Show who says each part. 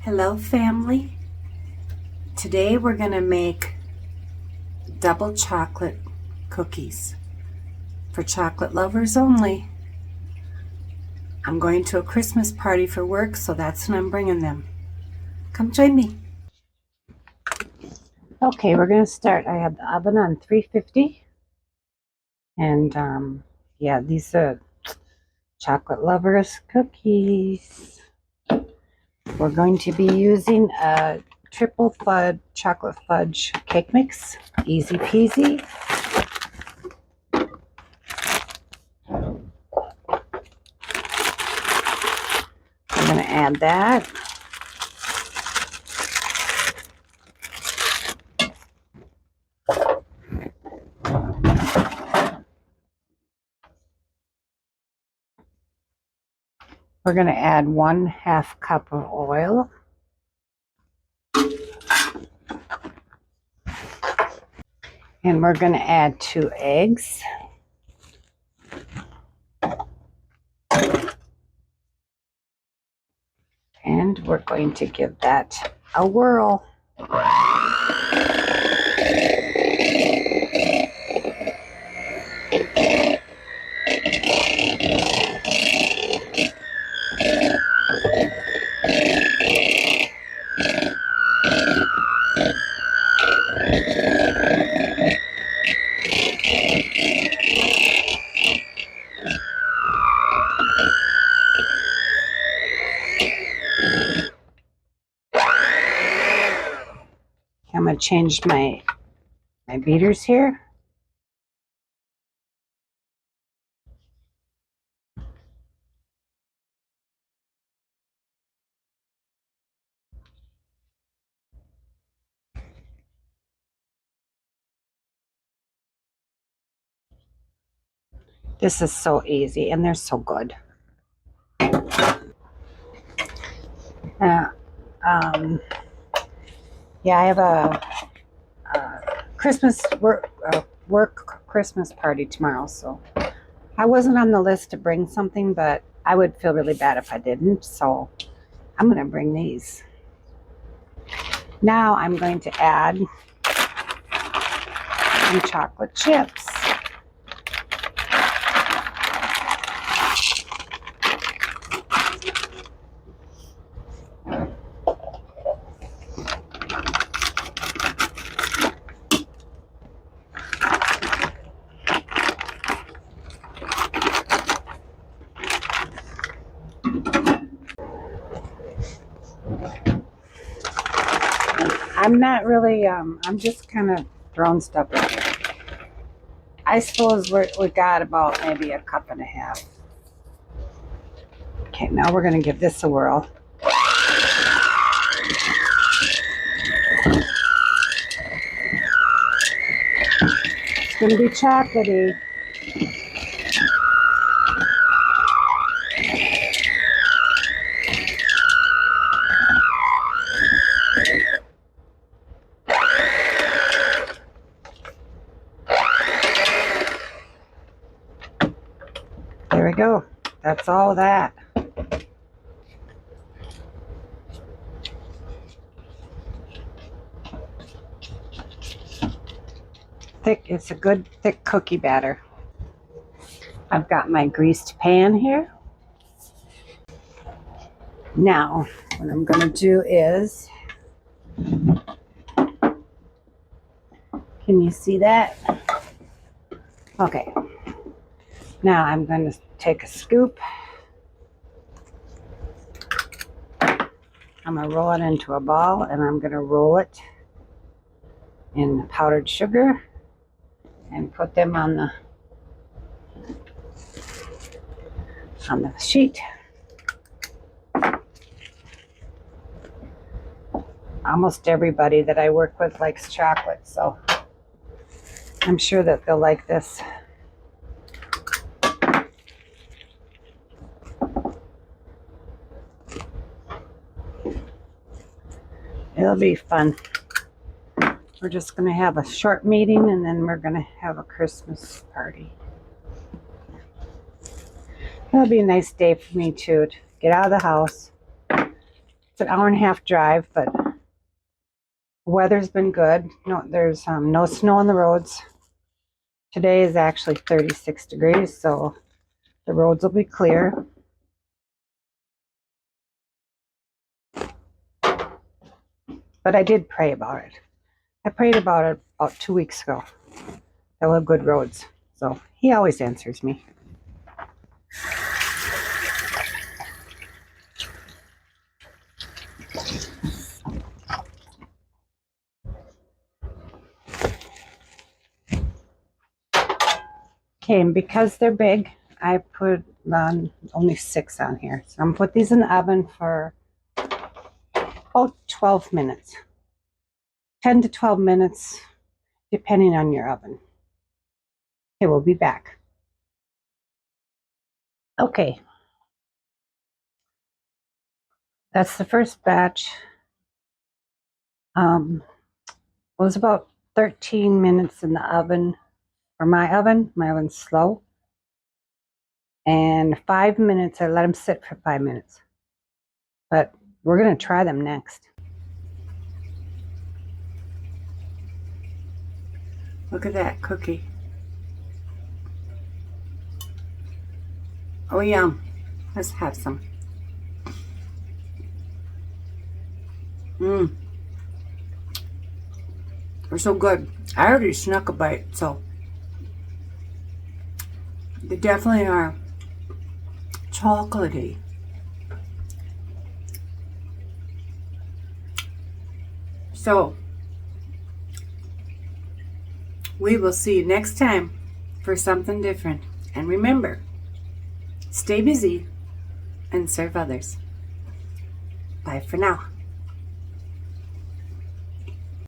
Speaker 1: Hello family. Today we're going to make double chocolate cookies for chocolate lovers only. I'm going to a Christmas party for work, so that's when I'm bringing them. Come join me. Okay, we're going to start. I have the oven on 350 and yeah, these are chocolate lovers cookies. We're going to be using a triple fudge chocolate fudge cake mix. Easy peasy. I'm going to add that. We're going to add 1/2 cup of oil. And we're going to add 2 eggs. And we're going to give that a whirl. I'm going to change my beaters here. This is so easy and they're so good. Yeah, I have a Christmas work Christmas party tomorrow, so I wasn't on the list to bring something, but I would feel really bad if I didn't, so I'm going to bring these. Now I'm going to add some chocolate chips. I'm not really, I'm just kind of throwing stuff in here. I suppose we got about maybe 1.5 cups. Okay, now we're going to give this a whirl. It's going to be chocolatey. There we go. That's all that. Thick, it's a good thick cookie batter. I've got my greased pan here. Now, what I'm going to do is, can you see that? Okay. Now I'm going to take a scoop. I'm going to roll it into a ball, and I'm going to roll it in powdered sugar and put them on the sheet. Almost everybody that I work with likes chocolate, so I'm sure that they'll like this. It'll be fun. We're just going to have a short meeting, and then we're going to have a Christmas party. It'll be a nice day for me too, to get out of the house,
Speaker 2: It's an hour and a half drive, but the weather's been good. No, there's no snow on the roads. Today is actually 36 degrees, so the roads will be clear. But I did pray about it. I prayed about it about 2 weeks ago. That we'll have good roads. So he always answers me. Okay, and because they're big, I put on only 6 on here. So I'm going to put these in the oven for about 12 minutes. 10 to 12 minutes, depending on your oven. Okay, we'll be back. Okay. That's the first batch. It was about 13 minutes in the oven. For my oven's slow. And 5 minutes, I let them sit for 5 minutes. But we're going to try them next.
Speaker 1: Look at that cookie. Oh, yum. Let's have some. Mmm. They're so good. I already snuck a bite, so they definitely are chocolatey. So, we will see you next time for something different. And remember, stay busy and serve others. Bye for now.